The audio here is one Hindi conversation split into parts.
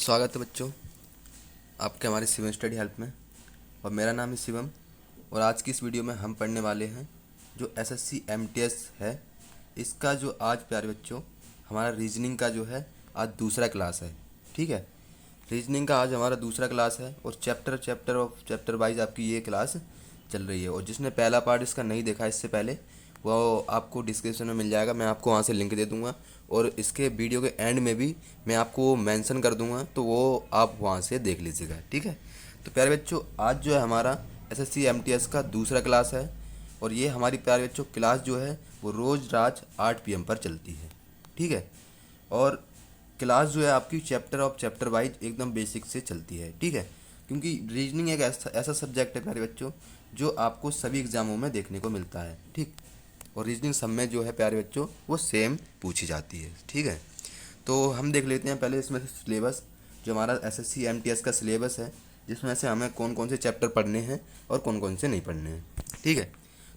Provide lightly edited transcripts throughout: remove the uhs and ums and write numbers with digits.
स्वागत है बच्चों आपके हमारे शिवम स्टडी हेल्प में। और मेरा नाम है शिवम। और आज की इस वीडियो में हम पढ़ने वाले हैं जो एसएससी एमटीएस है, इसका जो आज प्यारे बच्चों हमारा रीजनिंग का जो है आज दूसरा क्लास है। ठीक है, रीजनिंग का आज हमारा दूसरा क्लास है और चैप्टर वाइज आपकी ये क्लास चल रही है। और जिसने पहला पार्ट इसका नहीं देखा इससे पहले, वो आपको डिस्क्रिप्शन में मिल जाएगा, मैं आपको वहाँ से लिंक दे दूँगा। और इसके वीडियो के एंड में भी मैं आपको मेंशन कर दूँगा, तो वो आप वहाँ से देख लीजिएगा। ठीक है, तो प्यारे बच्चों आज जो है हमारा एसएससी एमटीएस का दूसरा क्लास है। और ये हमारी प्यारे बच्चों क्लास जो है वो रोज़ रात 8 PM पर चलती है। ठीक है, और क्लास जो है आपकी चैप्टर वाइज एकदम बेसिक से चलती है। ठीक है, क्योंकि रीजनिंग एक ऐसा सब्जेक्ट है प्यारे बच्चों जो आपको सभी एग्जामों में देखने को मिलता है। ठीक, और रीजनिंग सब में जो है प्यारे बच्चों वो सेम पूछी जाती है। ठीक है, तो हम देख लेते हैं पहले इसमें से सिलेबस, जो हमारा एसएससी एमटीएस का सिलेबस है, जिसमें से हमें कौन कौन से चैप्टर पढ़ने हैं और कौन कौन से नहीं पढ़ने हैं। ठीक है,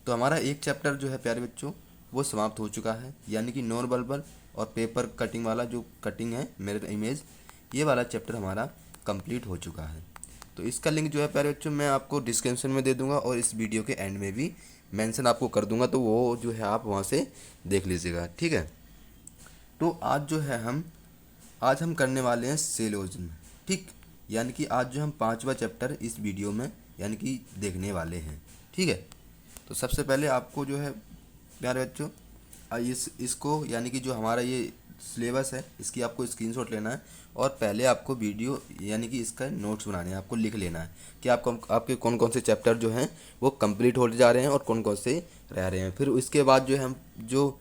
तो हमारा एक चैप्टर जो है प्यारे बच्चों वो समाप्त हो चुका है, यानी कि नॉन वर्बल और पेपर कटिंग वाला जो कटिंग है मिरर इमेज, ये वाला चैप्टर हमारा कंप्लीट हो चुका है। तो इसका लिंक जो है प्यारे बच्चों मैं आपको डिस्क्रिप्शन में दे दूंगा और इस वीडियो के एंड में भी मेंशन आपको कर दूंगा, तो वो जो है आप वहाँ से देख लीजिएगा। ठीक है, तो आज जो है आज हम करने वाले हैं सिलोजिज्म। ठीक, यानी कि आज जो हम पांचवा चैप्टर इस वीडियो में यानी कि देखने वाले हैं। ठीक है, तो सबसे पहले आपको जो है प्यारे बच्चों इसको यानी कि जो हमारा ये सिलेबस है इसकी आपको स्क्रीनशॉट लेना है और पहले आपको वीडियो यानी कि इसका नोट्स बनाने हैं, आपको लिख लेना है कि आपके कौन कौन से चैप्टर जो हैं वो कंप्लीट होते जा रहे हैं और कौन कौन से रह रहे हैं। फिर इसके बाद जो है हम जो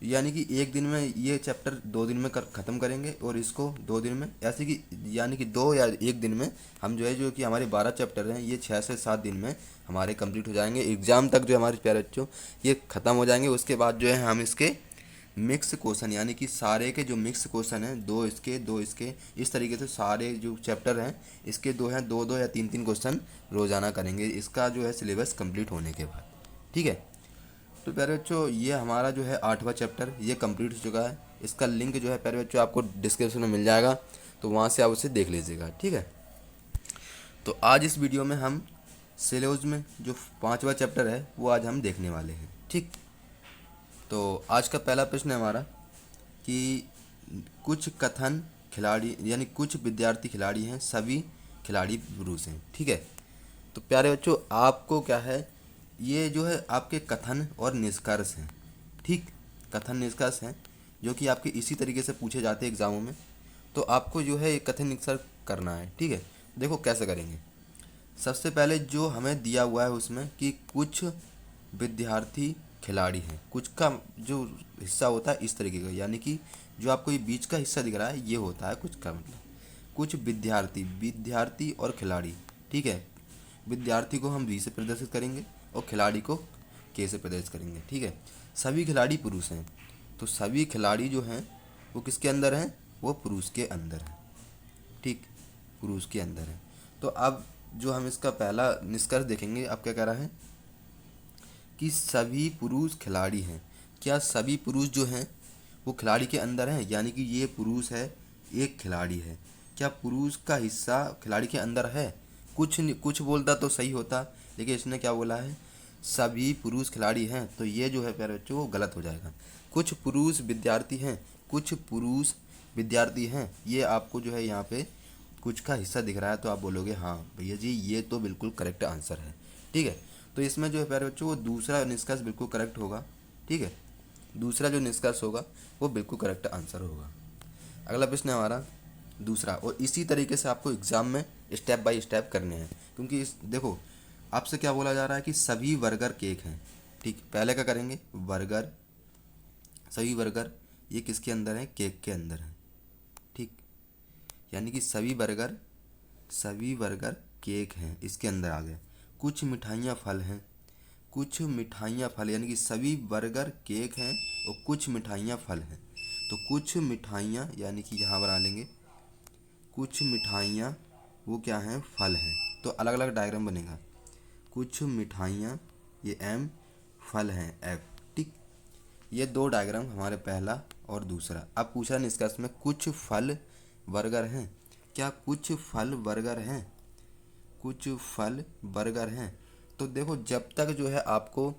यानी कि एक दिन में ये चैप्टर 2 दिन में ख़त्म करेंगे और इसको 2 दिन में, ऐसे कि यानी कि 2 या 1 दिन में हम जो कि हमारे 12 चैप्टर हैं ये 6 से 7 दिन में हमारे कंप्लीट हो जाएंगे। एग्ज़ाम तक जो हमारे प्यारे बच्चों ये ख़त्म हो जाएंगे। उसके बाद जो है हम इसके मिक्स क्वेश्चन यानी कि सारे के जो मिक्स क्वेश्चन हैं, दो इसके इस तरीके से सारे जो चैप्टर हैं इसके दो हैं, दो या तीन क्वेश्चन रोज़ाना करेंगे इसका जो है सिलेबस कंप्लीट होने के बाद। ठीक है, तो प्यारे बच्चों ये हमारा जो है 8वां चैप्टर ये कंप्लीट हो चुका है। इसका लिंक जो है प्यारे बच्चों आपको डिस्क्रिप्शन में मिल जाएगा, तो वहाँ से आप उसे देख लीजिएगा। ठीक है, तो आज इस वीडियो में हम सिलोज में जो 5वां चैप्टर है वो आज हम देखने वाले हैं। ठीक, तो आज का पहला प्रश्न है हमारा कि कुछ कथन खिलाड़ी यानी कुछ विद्यार्थी खिलाड़ी हैं, सभी खिलाड़ी पुरुष हैं। ठीक है, तो प्यारे बच्चों आपको क्या है, ये जो है आपके कथन और निष्कर्ष हैं। ठीक, कथन निष्कर्ष हैं जो कि आपके इसी तरीके से पूछे जाते हैं एग्जामों में, तो आपको जो है ये कथन निष्कर्ष करना है। ठीक है, देखो कैसे करेंगे। सबसे पहले जो हमें दिया हुआ है उसमें कि कुछ विद्यार्थी खिलाड़ी हैं, कुछ का जो हिस्सा होता है इस तरीके का, यानी कि जो आपको ये बीच का हिस्सा दिख रहा है ये होता है कुछ का मतलब कुछ विद्यार्थी और खिलाड़ी। ठीक है, विद्यार्थी को हम वी से प्रदर्शित करेंगे और खिलाड़ी को के से प्रदर्शित करेंगे। ठीक है, सभी खिलाड़ी पुरुष हैं, तो सभी खिलाड़ी जो हैं वो किसके अंदर हैं, वो पुरुष के अंदर हैं। ठीक, पुरुष के अंदर है। तो अब जो हम इसका पहला निष्कर्ष देखेंगे, अब क्या कह रहा है कि सभी पुरुष खिलाड़ी हैं। क्या सभी पुरुष जो हैं वो खिलाड़ी के अंदर हैं, यानी कि ये पुरुष है एक खिलाड़ी है, क्या पुरुष का हिस्सा खिलाड़ी के अंदर है? कुछ बोलता तो सही होता, लेकिन इसने क्या बोला है, सभी पुरुष खिलाड़ी हैं, तो ये जो है प्यारे बच्चों वो गलत हो जाएगा। कुछ पुरुष विद्यार्थी हैं, कुछ पुरुष विद्यार्थी हैं, ये आपको जो है यहाँ पे कुछ का हिस्सा दिख रहा है, तो आप बोलोगे हाँ भैया जी ये तो बिल्कुल करेक्ट आंसर है। ठीक है, तो इसमें जो है प्यारे बच्चों वो दूसरा निष्कर्ष बिल्कुल करेक्ट होगा। ठीक है, दूसरा जो निष्कर्ष होगा वो बिल्कुल करेक्ट आंसर होगा। अगला प्रश्न है हमारा दूसरा, और इसी तरीके से आपको एग्जाम में स्टेप बाय स्टेप करने हैं, क्योंकि इस देखो आपसे क्या बोला जा रहा है कि सभी बर्गर केक हैं। ठीक, पहले क्या करेंगे, बर्गर, सभी बर्गर ये किसके अंदर है, केक के अंदर है। ठीक, यानी कि सभी बर्गर केक हैं, इसके अंदर आ गए। कुछ मिठाइयाँ फल हैं, कुछ मिठाइयाँ फल यानी कि सभी बर्गर केक हैं और कुछ मिठाइयाँ फल हैं, तो कुछ मिठाइयाँ यानी कि यहाँ बना लेंगे कुछ मिठाइयाँ वो क्या हैं, फल हैं, तो अलग अलग डायग्राम बनेगा। कुछ मिठाइयाँ ये एम, फल हैं एफ। ठीक, ये दो डायग्राम हमारे पहला और दूसरा। अब पूछा निष्कर्ष में कुछ फल बर्गर हैं, क्या कुछ फल बर्गर हैं? कुछ फल बर्गर हैं। तो देखो, जब तक जो है आपको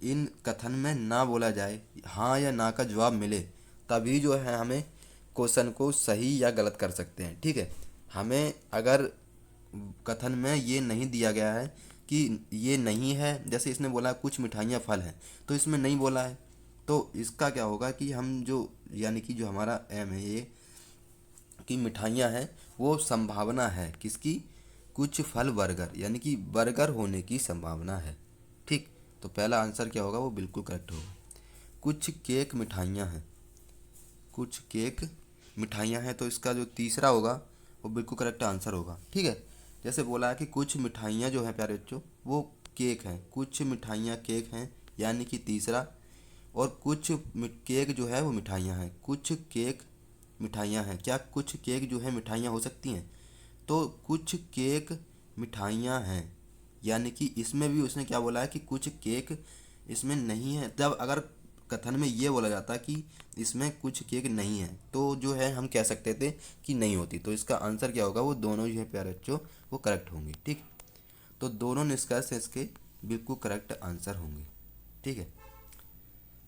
इन कथन में ना बोला जाए, हाँ या ना का जवाब मिले, तभी जो है हमें क्वेश्चन को सही या गलत कर सकते हैं। ठीक है, हमें अगर कथन में ये नहीं दिया गया है कि ये नहीं है, जैसे इसने बोला कुछ मिठाइयाँ फल हैं, तो इसमें नहीं बोला है, तो इसका क्या होगा कि हम जो, यानी कि जो हमारा एम है ये कि मिठाइयाँ हैं, वो संभावना है किसकी? कुछ फल बर्गर, यानी कि बर्गर होने की संभावना है। ठीक, तो पहला आंसर क्या होगा? वो बिल्कुल करेक्ट होगा। कुछ केक मिठाइयाँ हैं, कुछ केक मिठाइयाँ हैं, तो इसका जो तीसरा होगा वो बिल्कुल करेक्ट आंसर होगा। ठीक है, जैसे बोला है कि कुछ मिठाइयाँ जो हैं प्यारे बच्चों वो केक हैं, कुछ मिठाइयाँ केक हैं, यानी कि तीसरा। और कुछ केक जो है वो मिठाइयाँ हैं, कुछ केक मिठाइयाँ हैं। क्या कुछ केक जो है मिठाइयाँ हो सकती हैं? तो कुछ केक मिठाइयाँ हैं, यानी कि इसमें भी उसने क्या बोला है कि कुछ केक इसमें नहीं है। तब अगर कथन में ये बोला जाता कि इसमें कुछ केक नहीं है, तो जो है हम कह सकते थे कि नहीं होती। तो इसका आंसर क्या होगा? वो दोनों जो है प्यारे बच्चों वो करेक्ट होंगे। ठीक, तो दोनों निष्कर्ष इसके बिल्कुल करेक्ट आंसर होंगे। ठीक है,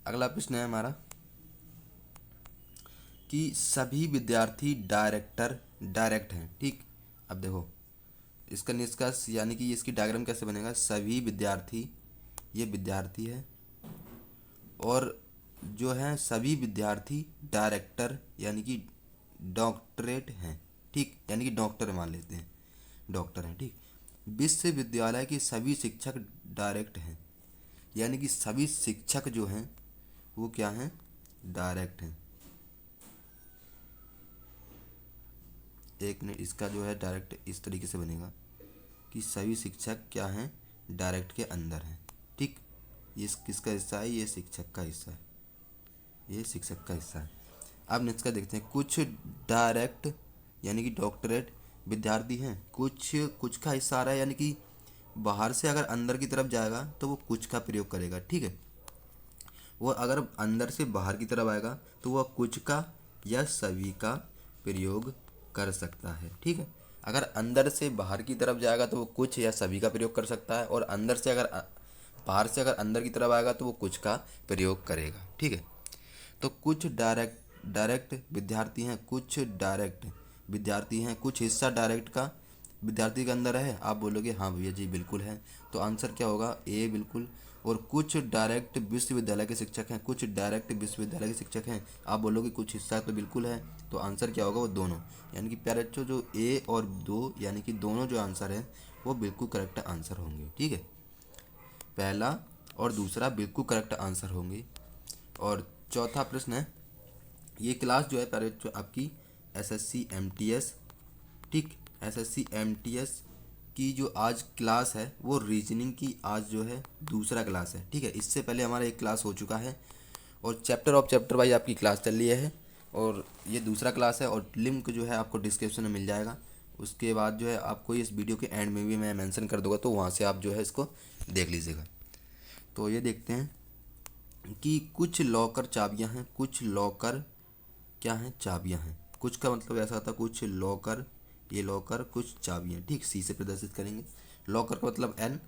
अगला प्रश्न है हमारा कि सभी विद्यार्थी डायरेक्ट हैं। ठीक, अब देखो इसका निष्कर्ष, यानी कि इसकी डायग्राम कैसे बनेगा? सभी विद्यार्थी, ये विद्यार्थी है, और जो है सभी विद्यार्थी डायरेक्टर, यानी कि डॉक्टरेट हैं। ठीक, यानी कि डॉक्टर मान लेते हैं, डॉक्टर हैं। ठीक, विश्वविद्यालय के सभी शिक्षक डायरेक्ट हैं, यानी कि सभी शिक्षक जो हैं वो क्या हैं? डायरेक्ट हैं। एक ने इसका जो है डायरेक्ट इस तरीके से बनेगा कि सभी शिक्षक क्या हैं? डायरेक्ट के अंदर हैं। ठीक, ये किसका हिस्सा है? ये शिक्षक का हिस्सा है, ये शिक्षक का हिस्सा है। अब नेक्स्ट का देखते हैं। कुछ डायरेक्ट यानी कि डॉक्टरेट विद्यार्थी हैं, कुछ कुछ का हिस्सा आ रहा है, यानी कि बाहर से अगर अंदर की तरफ जाएगा तो वो कुछ का प्रयोग करेगा। ठीक है, वो अगर अंदर से बाहर की तरफ आएगा तो वह कुछ का या सभी का प्रयोग कर सकता है। ठीक है, अगर अंदर से बाहर की तरफ जाएगा तो वो कुछ या सभी का प्रयोग कर सकता है, और अंदर से अगर बाहर से अगर अंदर की तरफ आएगा तो वो कुछ का प्रयोग करेगा। ठीक है, तो कुछ डायरेक्ट विद्यार्थी हैं, कुछ डायरेक्ट विद्यार्थी हैं, कुछ हिस्सा डायरेक्ट का विद्यार्थी के अंदर है। आप बोलोगे हाँ भैया जी बिल्कुल है, तो आंसर क्या होगा? ए बिल्कुल। और कुछ डायरेक्ट विश्वविद्यालय के शिक्षक हैं, कुछ डायरेक्ट विश्वविद्यालय के शिक्षक हैं। आप बोलोगे कुछ हिस्सा तो बिल्कुल है, तो आंसर क्या होगा? वो दोनों, यानी कि प्यारे बच्चों जो ए और दो, यानी कि दोनों जो आंसर है वो बिल्कुल करेक्ट आंसर होंगे। ठीक है, पहला और दूसरा बिल्कुल करेक्ट आंसर होंगे। और चौथा प्रश्न है, ये क्लास जो है प्यारे बच्चों आपकी एसएससी एमटीएस, ठीक, एसएससी एमटीएस की जो आज क्लास है वो रीजनिंग की आज जो है दूसरा क्लास है। ठीक है, इससे पहले हमारा एक क्लास हो चुका है और चैप्टर वाइज आपकी क्लास चल रही है, और ये दूसरा क्लास है, और लिंक जो है आपको डिस्क्रिप्शन में मिल जाएगा। उसके बाद जो है आपको इस वीडियो के एंड में भी मैं मेंशन कर दूंगा, तो वहाँ से आप जो है इसको देख लीजिएगा। तो ये देखते हैं कि कुछ लॉकर चाबियां हैं, कुछ लॉकर क्या हैं? चाबियां हैं। कुछ का मतलब ऐसा था, कुछ लॉकर, ये लॉकर, कुछ चाबियां। ठीक, सी से प्रदर्शित करेंगे। लॉकर का मतलब एन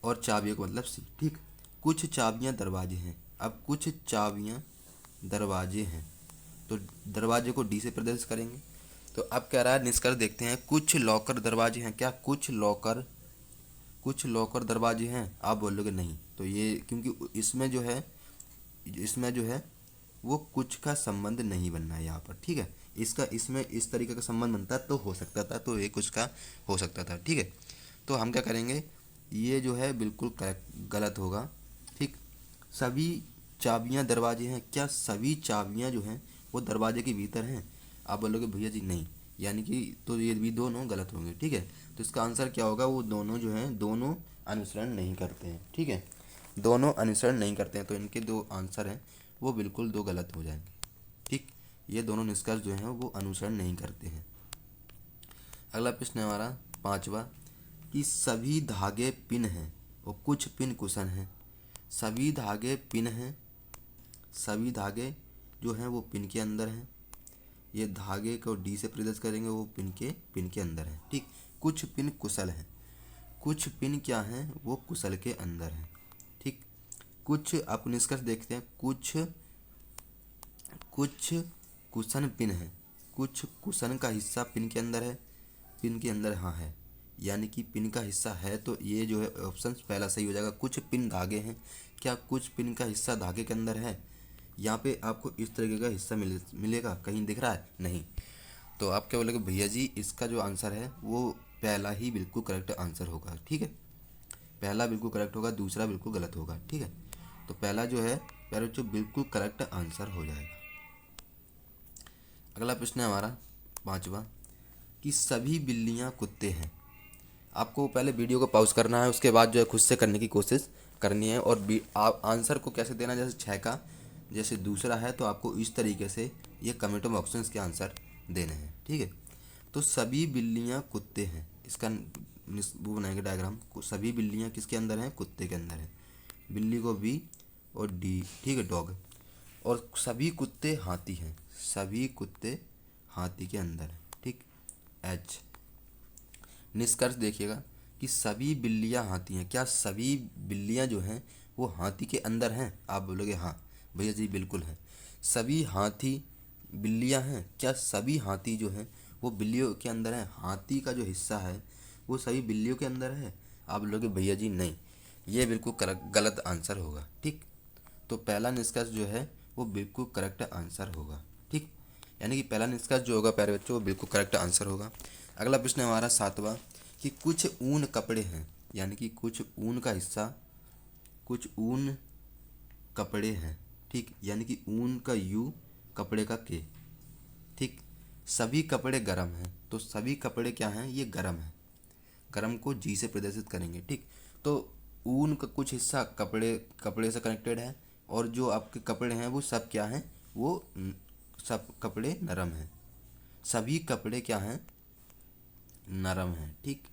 और चाबियों का मतलब सी। ठीक, कुछ चाबियां दरवाजे हैं। अब कुछ चाबियां दरवाजे हैं, तो दरवाजे को डी से प्रदर्शित करेंगे। तो अब कह रहा है निष्कर्ष देखते हैं, कुछ लॉकर दरवाजे हैं। क्या कुछ लॉकर दरवाजे हैं? आप बोलोगे नहीं, तो ये क्योंकि इसमें जो है वो कुछ का संबंध नहीं बनना है यहाँ पर। ठीक है, इसका इसमें इस तरीके का संबंध बनता तो हो सकता था, तो ये कुछ का हो सकता था। ठीक है, तो हम क्या करेंगे, ये जो है बिल्कुल करेक्ट गलत होगा। ठीक, सभी चाबियां दरवाजे हैं। क्या सभी चाबियां जो हैं वो दरवाजे के भीतर हैं? आप बोलोगे भैया जी नहीं, यानी कि तो ये भी दोनों गलत होंगे। ठीक है, तो इसका आंसर क्या होगा? वो दोनों जो हैं दोनों अनुसरण नहीं करते हैं। ठीक है, दोनों अनुसरण नहीं करते हैं, तो इनके दो आंसर हैं वो बिल्कुल दो गलत हो जाएंगे। ठीक, ये दोनों निष्कर्ष जो हैं वो अनुसरण नहीं करते हैं। अगला प्रश्न है हमारा पांचवा कि सभी धागे पिन हैं और कुछ पिन कुशन हैं। सभी धागे पिन हैं, सभी धागे जो हैं वो पिन के अंदर हैं, ये धागे को डी से प्रदर्शित करेंगे, वो पिन के अंदर है। ठीक, कुछ पिन कुशल हैं, कुछ पिन क्या हैं, वो कुशल के अंदर हैं। ठीक, कुछ आप निष्कर्ष देखते हैं, कुछ कुशन पिन है, कुछ कुशन का हिस्सा पिन के अंदर है, पिन के अंदर हाँ है, यानी कि पिन का हिस्सा है, तो ये जो है ऑप्शन पहला सही हो जाएगा। कुछ पिन धागे हैं, क्या कुछ पिन का हिस्सा धागे के अंदर है? यहाँ पे आपको इस तरीके का हिस्सा मिलेगा, कहीं दिख रहा है? नहीं। तो आप क्या बोलोगे, भैया जी इसका जो आंसर है वो पहला ही बिल्कुल करेक्ट आंसर होगा। ठीक है, पहला बिल्कुल करेक्ट होगा, दूसरा बिल्कुल गलत होगा। ठीक है, तो पहला जो है पहले जो बिल्कुल करेक्ट आंसर हो जाएगा। अगला प्रश्न है हमारा पांचवा कि सभी बिल्लियां कुत्ते हैं। आपको पहले वीडियो को पॉज करना है, उसके बाद जो है खुद से करने की कोशिश करनी है। और आप आंसर को कैसे देना, जैसे 6 का जैसे दूसरा है तो आपको इस तरीके से ये कमेंट में ऑप्शंस के आंसर देने हैं। ठीक है, तो सभी बिल्लियां कुत्ते हैं, इसका वो बनाएंगे डायग्राम। सभी बिल्लियां किसके अंदर हैं? कुत्ते के अंदर है। बिल्ली को बी और डी, ठीक है, डॉग। और सभी कुत्ते हाथी हैं, सभी कुत्ते हाथी के अंदर है। ठीक, एच। निष्कर्ष देखिएगा कि सभी बिल्लियां हाथी हैं, क्या सभी बिल्लियां जो हैं वो हाथी के अंदर हैं? आप बोलोगे हाँ भैया जी बिल्कुल हैं। सभी हाथी बिल्लियां हैं, क्या सभी हाथी जो हैं वो बिल्लियों के अंदर हैं? हाथी का जो हिस्सा है वो सभी बिल्लियों के अंदर है? आप बोलोगे भैया जी नहीं, ये बिल्कुल गलत आंसर होगा। ठीक, तो पहला निष्कर्ष जो है वो बिल्कुल करेक्ट आंसर होगा। ठीक, यानी कि पहला निष्कर्ष जो होगा प्यारे बच्चों वो बिल्कुल करेक्ट आंसर होगा। अगला प्रश्न है हमारा सातवां कि कुछ ऊन कपड़े हैं, यानी कि कुछ ऊन का हिस्सा, कुछ ऊन कपड़े हैं। ठीक, यानी कि ऊन का यू, कपड़े का के। ठीक, सभी कपड़े गर्म हैं, तो सभी कपड़े क्या हैं? ये गर्म है, गर्म को जी से प्रदर्शित करेंगे। ठीक, तो ऊन का कुछ हिस्सा कपड़े से कनेक्टेड है, और जो आपके कपड़े हैं वो सब क्या हैं? वो सब कपड़े नरम हैं, सभी कपड़े क्या हैं? नरम हैं। ठीक,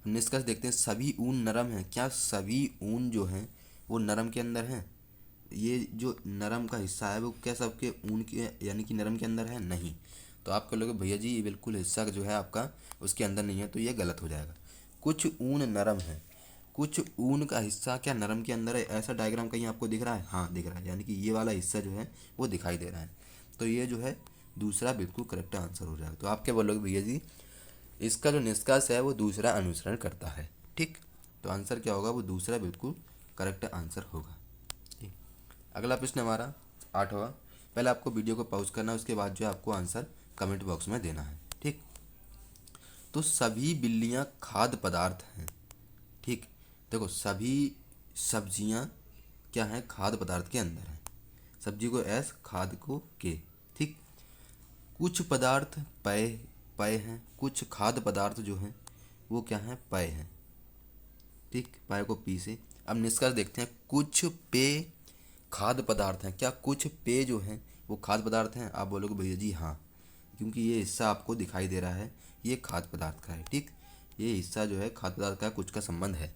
निष्कर्ष देखते हैं, सभी ऊन नरम हैं, क्या सभी ऊन जो हैं वो नरम के अंदर हैं? ये जो नरम का हिस्सा है वो क्या सबके ऊन के यानी कि नरम के अंदर है? नहीं। तो आप कह लोगे भैया जी ये बिल्कुल हिस्सा जो है आपका उसके अंदर नहीं है, तो ये गलत हो जाएगा। कुछ ऊन नरम है, कुछ ऊन का हिस्सा क्या नरम के अंदर है? ऐसा डायग्राम कहीं आपको दिख रहा है? हाँ दिख रहा है, यानी कि ये वाला हिस्सा जो है वो दिखाई दे रहा है, तो ये जो है दूसरा बिल्कुल करेक्ट आंसर हो जाएगा। तो आप क्या बोलोगे भैया जी इसका जो निष्कर्ष है वो दूसरा अनुसरण करता है। ठीक, तो आंसर क्या होगा? वो दूसरा बिल्कुल करेक्ट आंसर होगा। ठीक, अगला प्रश्न हमारा आठवां। पहले आपको वीडियो को पॉज करना है, उसके बाद जो है आपको आंसर कमेंट बॉक्स में देना है। ठीक, तो सभी बिल्लियां खाद्य पदार्थ हैं। ठीक, देखो सभी सब्जियां क्या हैं? खाद्य पदार्थ के अंदर हैं। सब्जी को एस, खाद्य को के। ठीक, कुछ पदार्थ पेय पेय हैं, कुछ खाद्य पदार्थ जो हैं वो क्या हैं? पेय हैं। ठीक, पेय को पी से। अब निष्कर्ष देखते हैं, कुछ पेय खाद्य पदार्थ हैं, क्या कुछ पेय जो हैं वो खाद्य पदार्थ हैं? आप बोलोगे भैया जी हाँ, क्योंकि ये हिस्सा आपको दिखाई दे रहा है ये खाद्य पदार्थ का है। ठीक, ये हिस्सा जो है खाद्य पदार्थ का कुछ का संबंध है।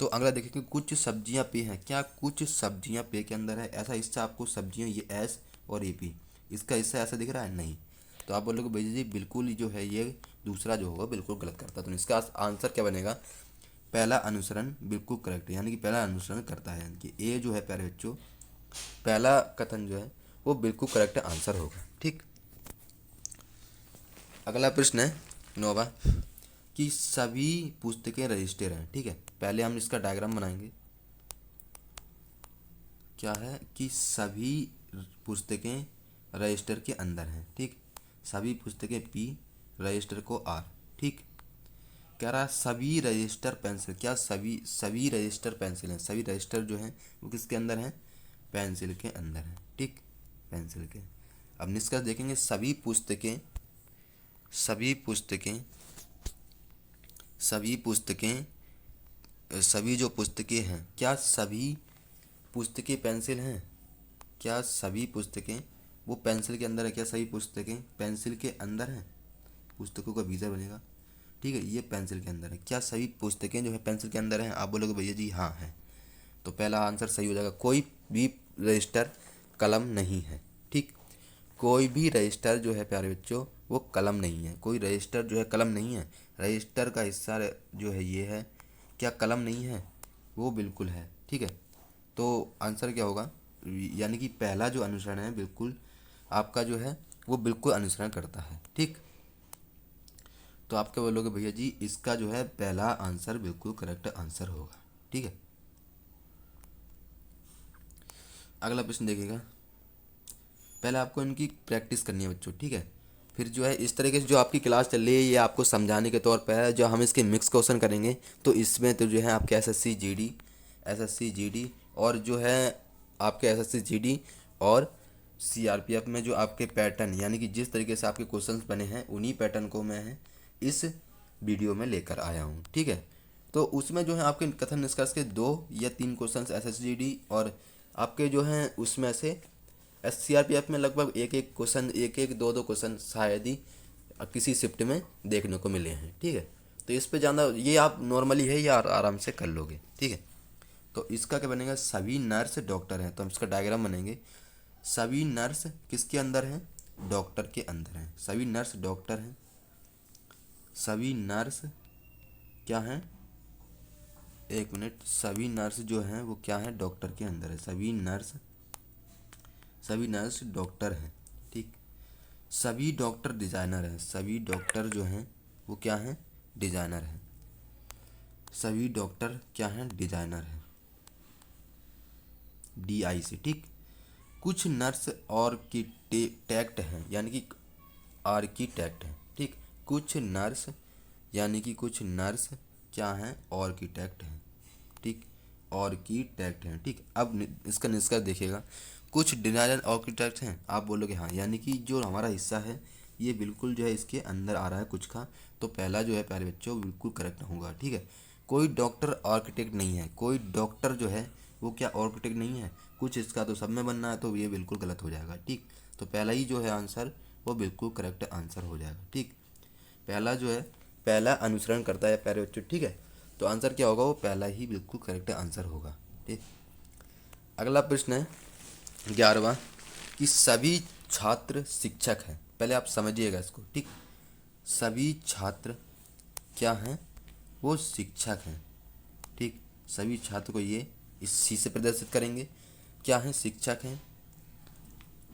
तो अगला देखें कि कुछ सब्जियां पेय हैं, क्या कुछ सब्जियां पेय के अंदर है? ऐसा हिस्सा आपको सब्जियां ये एस और ए पी, इसका हिस्सा ऐसा दिख रहा है? नहीं। तो आप बोलोगे भैया जी बिल्कुल जो है ये दूसरा जो होगा बिल्कुल गलत करता है, तो इसका आंसर क्या बनेगा? पहला अनुसरण बिल्कुल करेक्ट है, यानी कि पहला अनुसरण करता है, यानी कि ए जो है प्यारे बच्चों पहला कथन जो है वो बिल्कुल करेक्ट आंसर होगा। ठीक, अगला प्रश्न है नौवां कि सभी पुस्तकें रजिस्टर हैं। ठीक है, पहले हम इसका डायग्राम बनाएंगे। क्या है कि सभी पुस्तकें रजिस्टर के अंदर हैं। ठीक, सभी पुस्तकें पी, रजिस्टर को आर। ठीक, कह रहा है सभी रजिस्टर पेंसिल, क्या सभी रजिस्टर पेंसिल हैं? सभी रजिस्टर जो हैं वो किसके अंदर हैं? पेंसिल के अंदर हैं। ठीक, पेंसिल के। अब निष्कर्ष देखेंगे, सभी पुस्तकें सभी पुस्तकें सभी पुस्तकें सभी जो पुस्तकें हैं क्या सभी पुस्तकें पेंसिल हैं? क्या सभी पुस्तकें वो पेंसिल के अंदर है? क्या सभी पुस्तकें पेंसिल के अंदर हैं? पुस्तकों का बीजा बनेगा। ठीक है, ये पेंसिल के अंदर है, क्या सभी पुस्तकें जो है पेंसिल के अंदर हैं? आप बोलोगे भैया जी हाँ है, तो पहला आंसर सही हो जाएगा, कोई भी रजिस्टर कलम नहीं है। ठीक, कोई भी रजिस्टर जो है प्यारे बच्चों वो कलम नहीं है। कोई रजिस्टर जो है कलम नहीं है। रजिस्टर का हिस्सा जो है ये है, क्या कलम नहीं है? वो बिल्कुल है। ठीक है, तो आंसर क्या होगा? यानी कि पहला जो अनुसरण है बिल्कुल आपका जो है वो बिल्कुल अनुसरण करता है। ठीक, तो आप क्या बोलोगे भैया जी, इसका जो है पहला आंसर बिल्कुल करेक्ट आंसर होगा। ठीक है, अगला प्रश्न देखिएगा। पहले आपको इनकी प्रैक्टिस करनी है बच्चों। ठीक है, फिर जो है इस तरीके से जो आपकी क्लास चल रही है ये आपको समझाने के तौर पर है। जो हम इसके मिक्स क्वेश्चन करेंगे तो इसमें तो जो है आपके एसएससी जीडी और जो है आपके एसएससी जीडी और सीआरपीएफ में जो आपके पैटर्न यानी कि जिस तरीके से आपके क्वेश्चंस बने हैं उन्हीं पैटर्न को मैं है इस वीडियो में लेकर आया हूँ। ठीक है, तो उसमें जो है आपके कथन निष्कर्ष के 2 या 3 क्वेश्चंस एसएसजीडी और आपके जो हैं उसमें से सीआरपीएफ में लगभग एक एक क्वेश्चन, एक एक दो दो क्वेश्चन शायद ही किसी शिफ्ट में देखने को मिले हैं। ठीक है, तो इस पे ज़्यादा ये आप नॉर्मली है या आराम से कर लोगे। ठीक है, तो इसका क्या बनेगा? सभी नर्स डॉक्टर हैं, तो हम इसका डायग्राम बनेंगे। सभी नर्स किसके अंदर हैं? डॉक्टर के अंदर हैं। सभी नर्स डॉक्टर हैं। सभी नर्स क्या हैं? एक मिनट, सभी नर्स जो हैं वो क्या है? डॉक्टर के अंदर है। सभी नर्स डॉक्टर हैं। ठीक, सभी डॉक्टर डिजाइनर हैं। सभी डॉक्टर जो हैं वो क्या हैं? डिजाइनर हैं। सभी डॉक्टर क्या हैं? डिजाइनर हैं, DI से। ठीक, कुछ नर्स आर्किटेक्ट हैं यानी कि आर्किटेक्ट हैं। ठीक, कुछ नर्स यानी कि कुछ नर्स क्या हैं? आर्किटेक्ट हैं। ठीक, आर्किटेक्ट हैं। ठीक, अब इसका निष्कर्ष देखिएगा। कुछ डिजाइनर आर्किटेक्ट हैं, आप बोलोगे हाँ, यानी कि जो हमारा हिस्सा है ये बिल्कुल जो है इसके अंदर आ रहा है कुछ का, तो पहला जो है प्यारे बच्चों बिल्कुल करेक्ट होगा। ठीक है, कोई डॉक्टर आर्किटेक्ट नहीं है। कोई डॉक्टर जो है वो क्या आर्किटेक्ट नहीं है? कुछ इसका तो सब में बनना है, तो ये बिल्कुल गलत हो जाएगा। ठीक, तो पहला ही जो है आंसर वो बिल्कुल करेक्ट आंसर हो जाएगा। ठीक, पहला जो है पहला अनुसरण करता है प्यारे बच्चों। ठीक है, तो आंसर क्या होगा? वो पहला ही बिल्कुल करेक्ट आंसर होगा। ठीक, अगला प्रश्न है 11वां कि सभी छात्र शिक्षक हैं। पहले आप समझिएगा इसको। ठीक, सभी छात्र क्या हैं? वो शिक्षक हैं। ठीक, सभी छात्र को ये इस सी से प्रदर्शित करेंगे, क्या हैं? शिक्षक हैं,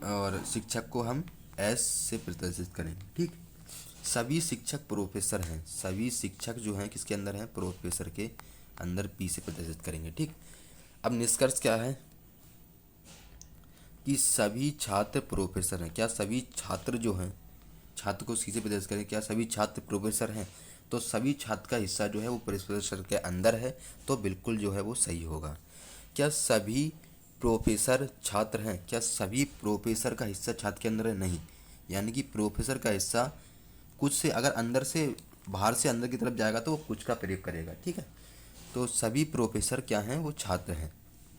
और शिक्षक को हम एस से प्रदर्शित करेंगे। ठीक, सभी शिक्षक प्रोफेसर हैं। सभी शिक्षक जो हैं किसके अंदर हैं? प्रोफेसर के अंदर पी से प्रदर्शित करेंगे। ठीक, अब निष्कर्ष क्या है कि सभी छात्र प्रोफेसर हैं। क्या सभी छात्र जो हैं, छात्र को सी से प्रदर्शित करें, क्या सभी छात्र प्रोफेसर हैं? तो सभी छात्र का हिस्सा जो है वो प्रोफेसर के अंदर है, तो बिल्कुल जो है वो सही होगा। क्या सभी प्रोफेसर छात्र हैं? क्या सभी प्रोफेसर का हिस्सा छात्र के अंदर है? नहीं, यानी कि प्रोफेसर का हिस्सा कुछ से अगर अंदर से बाहर से अंदर की तरफ जाएगा तो वो कुछ का प्रयोग करेगा। ठीक है, तो सभी प्रोफेसर क्या हैं? वो छात्र हैं।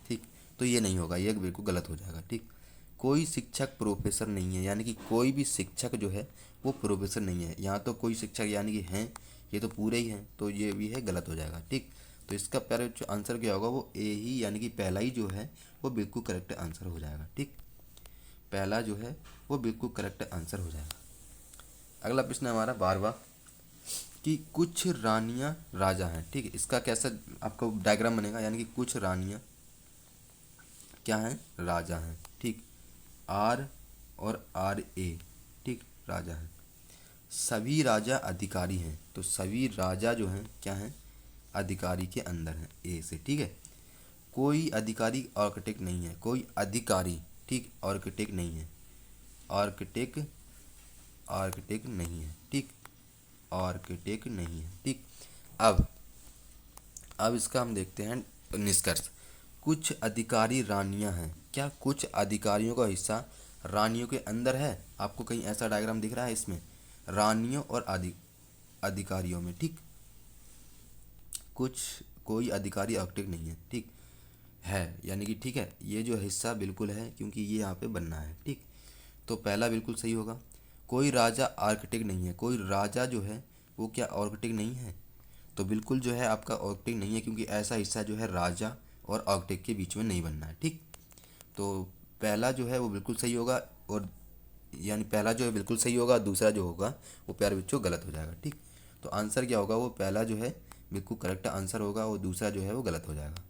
ठीक, तो ये नहीं होगा, ये बिल्कुल गलत हो जाएगा। ठीक, कोई शिक्षक प्रोफेसर नहीं है, यानी कि कोई भी शिक्षक जो है वो प्रोफेसर नहीं है। यहाँ तो कोई शिक्षक यानी कि हैं, ये तो पूरे ही हैं, तो ये भी है, गलत हो जाएगा। ठीक, तो इसका पहले जो आंसर क्या होगा? वो ए ही यानी कि पहला ही जो है वो बिल्कुल करेक्ट आंसर हो जाएगा। ठीक, पहला जो है वो बिल्कुल करेक्ट आंसर हो जाएगा। अगला प्रश्न है हमारा 12वां कि कुछ रानियां राजा हैं। ठीक है, इसका कैसा आपका डायग्राम बनेगा? यानी कि कुछ रानियां क्या हैं? राजा हैं। ठीक, आर और RA। ठीक, राजा हैं। सभी राजा अधिकारी हैं, तो सभी राजा जो हैं क्या हैं? अधिकारी के अंदर हैं, ए से। ठीक है, कोई अधिकारी आर्किटेक्ट नहीं है। कोई अधिकारी, ठीक, आर्किटेक्ट नहीं है। आर्किटेक्ट आर्किटेक्ट नहीं है। ठीक, आर्किटेक्ट नहीं है। ठीक, अब इसका हम देखते हैं निष्कर्ष। कुछ अधिकारी रानियां हैं। क्या कुछ अधिकारियों का हिस्सा रानियों के अंदर है? आपको कहीं ऐसा डायग्राम दिख रहा है इसमें? रानियों और अधिकारियों में। ठीक, कुछ कोई अधिकारी आर्किटेक्ट नहीं है। ठीक है, यानी कि ठीक है, ये जो हिस्सा बिल्कुल है क्योंकि ये यहाँ पे बनना है। ठीक, तो पहला बिल्कुल सही होगा। कोई राजा आर्किटेक्ट नहीं है। कोई राजा जो है वो क्या आर्किटेक्ट नहीं है? तो बिल्कुल जो है आपका आर्किटेक्ट नहीं है, क्योंकि ऐसा हिस्सा जो है राजा और आर्किटेक्ट के बीच में नहीं बनना है। ठीक, तो पहला जो है वो बिल्कुल सही होगा, और यानी पहला जो है बिल्कुल सही होगा, दूसरा जो होगा वो प्यारे बच्चों गलत हो जाएगा। ठीक, तो आंसर क्या होगा, वो पहला जो है बिल्कुल करेक्ट आंसर होगा और दूसरा जो है वो गलत हो जाएगा।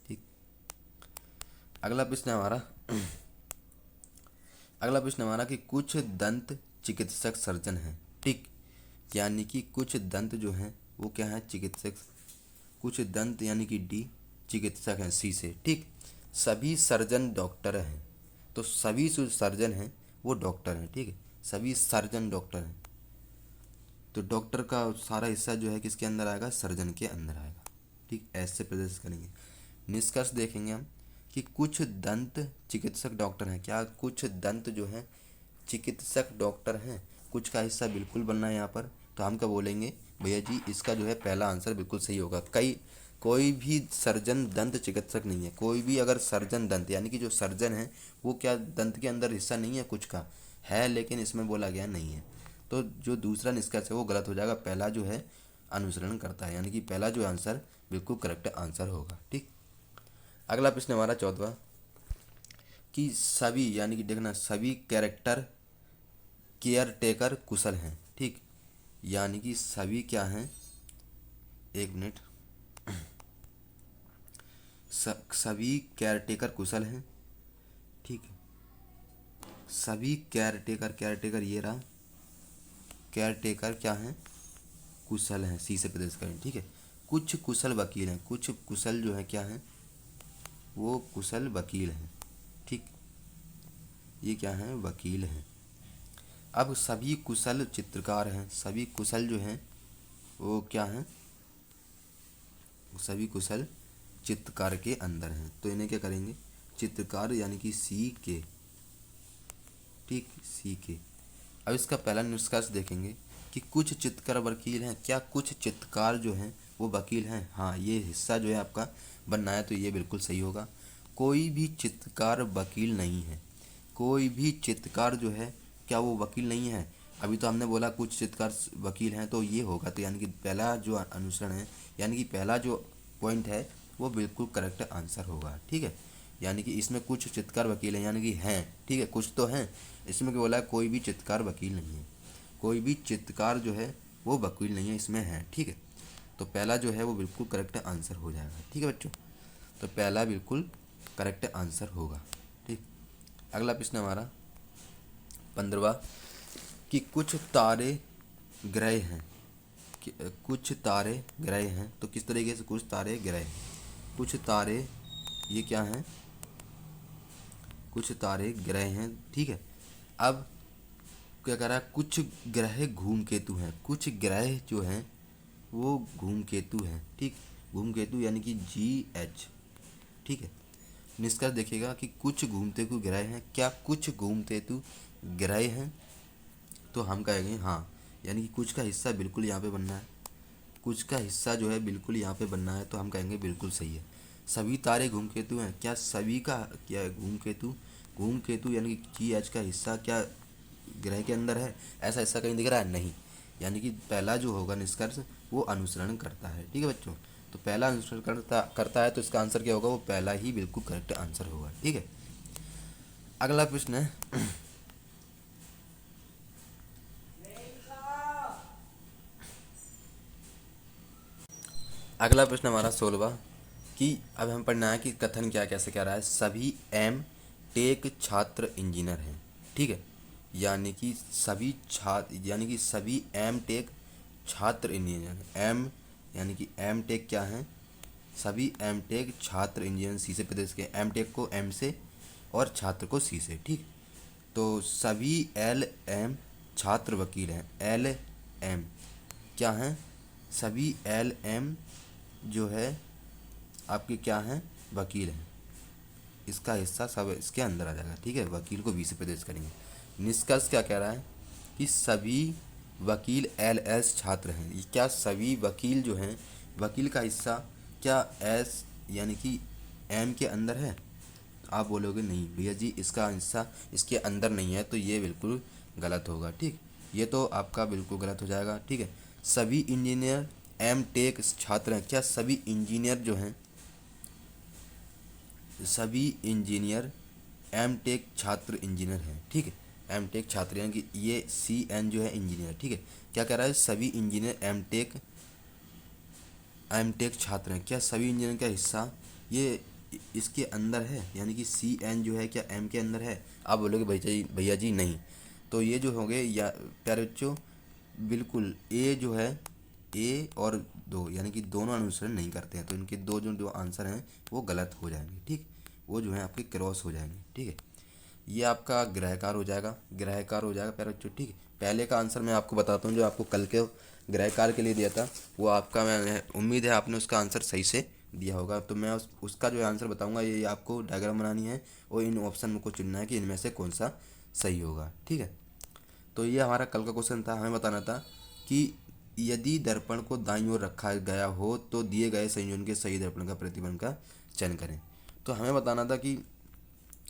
ठीक, अगला प्रश्न हमारा अगला प्रश्न हमारा कि कुछ दंत चिकित्सक सर्जन हैं। ठीक, यानी कि कुछ दंत जो हैं वो क्या है, चिकित्सक। कुछ दंत यानी कि डी, चिकित्सक हैं सी से। ठीक, सभी सर्जन डॉक्टर हैं, तो सभी जो सर्जन हैं वो डॉक्टर हैं। ठीक है, सभी सर्जन डॉक्टर हैं, तो डॉक्टर का सारा हिस्सा जो है किसके अंदर आएगा, सर्जन के अंदर आएगा। ठीक, ऐसे प्रदर्शित करेंगे। निष्कर्ष देखेंगे हम कि कुछ दंत चिकित्सक डॉक्टर हैं। क्या कुछ दंत जो हैं चिकित्सक डॉक्टर हैं, कुछ का हिस्सा बिल्कुल बनना है यहाँ पर, तो हम क्या बोलेंगे भैया जी, इसका जो है पहला आंसर बिल्कुल सही होगा। कोई भी सर्जन दंत चिकित्सक नहीं है। कोई भी अगर सर्जन दंत यानी कि जो सर्जन है वो क्या दंत के अंदर हिस्सा नहीं है, कुछ का है लेकिन इसमें बोला गया नहीं है, तो जो दूसरा निष्कर्ष है वो गलत हो जाएगा। पहला जो है अनुसरण करता है, यानी कि पहला जो आंसर बिल्कुल करेक्ट आंसर होगा। ठीक, अगला प्रश्न हमारा चौथा कि सभी यानी कि देखना सभी कैरेक्टर केयर टेकर कुशल हैं। ठीक, यानी कि सभी क्या हैं, एक मिनट, सभी केयर टेकर कुशल हैं। ठीक है, सभी केयर टेकर ये रहा, केयर टेकर क्या हैं, कुशल हैं, सी से प्रदेश करें। ठीक है, कुछ कुशल वकील हैं, कुछ कुशल जो है क्या हैं, वो कुशल वकील हैं। ठीक, ये क्या हैं, वकील हैं। अब सभी कुशल चित्रकार हैं, सभी कुशल जो हैं वो क्या हैं, सभी कुशल चित्रकार के अंदर हैं, तो इन्हें क्या करेंगे, चित्रकार यानी कि सी के। ठीक, सी के। अब इसका पहला निष्कर्ष देखेंगे कि कुछ चित्रकार वकील हैं। क्या कुछ चित्रकार जो हैं वो वकील हैं, हाँ, ये हिस्सा जो है आपका बनना है, तो ये बिल्कुल सही होगा। कोई भी चित्रकार वकील नहीं है, कोई भी चित्रकार जो है क्या वो वकील नहीं है। अभी तो हमने बोला कुछ चित्रकार वकील हैं, तो ये होगा, तो यानी कि पहला जो अनुसरण है यानी कि पहला जो पॉइंट है वो बिल्कुल करेक्ट आंसर होगा। ठीक है, यानी कि इसमें कुछ चित्रकार वकील हैं यानी कि हैं। ठीक है, कुछ तो हैं, इसमें क्या बोला है, कोई भी चित्रकार वकील नहीं है, कोई भी चित्रकार जो है वो वकील नहीं है, इसमें है। ठीक है, तो पहला जो है वो बिल्कुल करेक्ट आंसर हो जाएगा। ठीक है बच्चों, तो पहला बिल्कुल करेक्ट आंसर होगा। ठीक, अगला प्रश्न हमारा 15वां कि कुछ तारे ग्रह हैं, कुछ तारे ग्रह हैं, तो किस तरीके से कुछ तारे ग्रह हैं, कुछ तारे ये क्या हैं, कुछ तारे ग्रह हैं। ठीक है, अब क्या कह रहा है, कुछ ग्रह धूमकेतु हैं, कुछ ग्रह जो हैं वो धूमकेतु हैं। ठीक, धूमकेतु यानी कि GH। ठीक है, निष्कर्ष देखिएगा कि कुछ धूमकेतु ग्रह हैं। क्या कुछ धूमकेतु ग्रह हैं, तो हम कहेंगे हाँ, यानी कि कुछ का हिस्सा बिल्कुल यहाँ पे बनना है, कुछ का हिस्सा जो है बिल्कुल यहाँ पे बनना है, तो हम कहेंगे बिल्कुल सही है। सभी तारे धूमकेतु हैं, क्या सभी का क्या है, धूमकेतु, धूमकेतु यानी कि GH का हिस्सा क्या ग्रह के अंदर है, ऐसा हिस्सा कहीं दिख रहा है, नहीं, यानी कि पहला जो होगा निष्कर्ष वो अनुसरण करता है। ठीक है बच्चों, तो पहला अनुसरण करता है, तो इसका आंसर क्या होगा, वो पहला ही बिल्कुल करेक्ट आंसर होगा। ठीक है, अगला प्रश्न है अगला प्रश्न हमारा 16वां कि अब हम पढ़ना है कि कथन क्या कैसे कह रहा है, सभी टेक छात्र इंजीनियर हैं। ठीक है, यानी कि सभी छात्र यानी कि सभी टेक छात्र इंजीनियर, यानी कि टेक क्या हैं, सभी टेक छात्र इंजीनियर, सी से प्रदेश के, टेक को M से और छात्र को C से। ठीक, तो सभी LM छात्र वकील हैं, LM क्या हैं, सभी LM जो है आपके क्या हैं, वकील हैं, इसका हिस्सा सब इसके अंदर आ जाएगा। ठीक है, वकील को B से प्रदेश करेंगे। निष्कर्ष क्या कह रहा है कि सभी वकील LS छात्र हैं। ये क्या सभी वकील जो हैं, वकील का हिस्सा क्या S यानी कि M के अंदर है, आप बोलोगे नहीं भैया जी इसका हिस्सा इसके अंदर नहीं है, तो ये बिल्कुल गलत होगा। ठीक, ये तो आपका बिल्कुल गलत हो जाएगा। ठीक है, सभी इंजीनियर टेक छात्र हैं, क्या सभी इंजीनियर जो हैं, सभी इंजीनियर टेक छात्र इंजीनियर हैं। ठीक है, एमटेक छात्र, यानी कि ये CN जो है इंजीनियर, ठीक है। क्या कह रहा है, सभी इंजीनियर एमटेक छात्र हैं। क्या सभी इंजीनियर का हिस्सा ये इसके अंदर है, यानी कि CN जो है क्या M के अंदर है? आप बोलोगे भैया जी नहीं। तो ये जो होंगे या प्यारे बच्चों, बिल्कुल ए जो है, ए और दो, यानी कि दोनों अनुसरण नहीं करते हैं, तो इनके दो आंसर हैं वो गलत हो जाएंगे, ठीक। वो जो है आपके क्रॉस हो जाएंगे, ठीक है। ये आपका ग्रहकार हो जाएगा, ग्रहकार हो जाएगा प्यारे बच्चों, ठीक है। पहले का आंसर मैं आपको बताता हूँ, जो आपको कल के ग्रहकार के लिए दिया था, वो आपका, मैं उम्मीद है आपने उसका आंसर सही से दिया होगा। तो मैं उसका जो आंसर बताऊंगा, ये आपको डायग्राम बनानी है और इन ऑप्शन को चुनना है कि इनमें से कौन सा सही होगा, ठीक है। तो ये हमारा कल का क्वेश्चन था, हमें बताना था कि यदि दर्पण को दाईं ओर रखा गया हो तो दिए गए संयोजन के सही दर्पण का प्रतिबिंब का चयन करें। तो हमें बताना था कि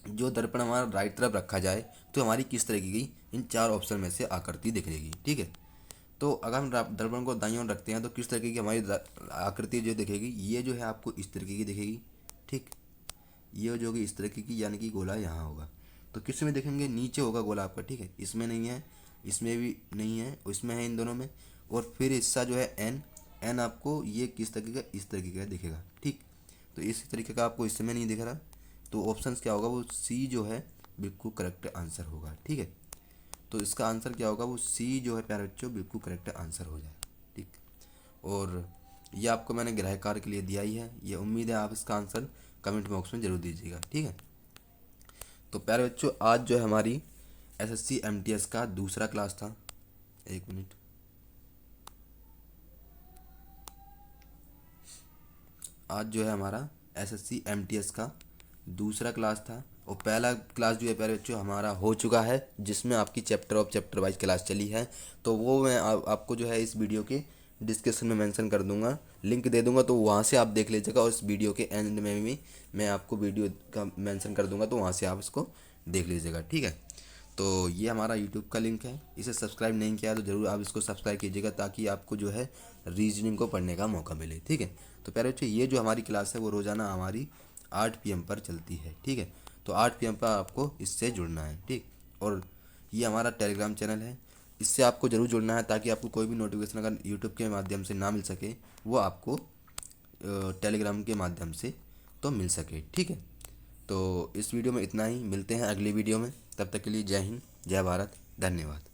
जो दर्पण हमारा राइट तरफ रखा जाए तो हमारी किस तरह की इन चार ऑप्शन में से आकृति दिखेगी, ठीक है। तो अगर हम दर्पण को दाईं ओर रखते हैं तो किस तरीके की हमारी आकृति जो दिखेगी, ये जो है आपको इस तरीके की दिखेगी, ठीक। ये जो होगी इस तरीके की, यानी कि गोला यहाँ होगा। तो किस में देखेंगे, नीचे होगा गोला आपका, ठीक है। इसमें नहीं है, इसमें भी नहीं है, इसमें है, इन दोनों में। और फिर हिस्सा जो है एन आपको ये किस तरीके का, इस तरीके का दिखेगा, ठीक। तो इस तरीके का आपको इसमें नहीं दिख रहा, तो ऑप्शन क्या होगा, वो सी जो है बिल्कुल करेक्ट आंसर होगा, ठीक है। तो इसका आंसर क्या होगा, वो सी जो है प्यारे बच्चों बिल्कुल करेक्ट आंसर हो जाएगा, ठीक। और ये आपको मैंने ग्रहकार के लिए दिया ही है, ये उम्मीद है आप इसका आंसर कमेंट बॉक्स में ज़रूर दीजिएगा, ठीक है। तो प्यारे बच्चों, आज जो है हमारी SSC MTS का दूसरा क्लास था। एक मिनट, आज जो है हमारा SSC MTS का दूसरा क्लास था, और पहला क्लास जो है प्यारे बच्चों हमारा हो चुका है, जिसमें आपकी चैप्टर वाइज क्लास चली है। तो वो मैं आपको जो है इस वीडियो के डिस्क्रिप्शन में मेंशन कर दूंगा, लिंक दे दूंगा, तो वहाँ से आप देख लीजिएगा। और इस वीडियो के एंड में भी मैं आपको वीडियो का मेंशन कर दूंगा, तो वहाँ से आप इसको देख लीजिएगा, ठीक है। तो ये हमारा यूट्यूब का लिंक है, इसे सब्सक्राइब नहीं किया तो ज़रूर आप इसको सब्सक्राइब कीजिएगा, ताकि आपको जो है रीजनिंग को पढ़ने का मौका मिले, ठीक है। तो प्यारे बच्चों, ये जो हमारी क्लास है वो रोज़ाना हमारी 8 PM पर चलती है, ठीक है। तो 8 PM पर आपको इससे जुड़ना है, ठीक। और ये हमारा टेलीग्राम चैनल है, इससे आपको ज़रूर जुड़ना है, ताकि आपको कोई भी नोटिफिकेशन अगर यूट्यूब के माध्यम से ना मिल सके, वो आपको टेलीग्राम के माध्यम से तो मिल सके, ठीक है। तो इस वीडियो में इतना ही, मिलते हैं अगली वीडियो में, तब तक के लिए जय हिंद, जय भारत, धन्यवाद।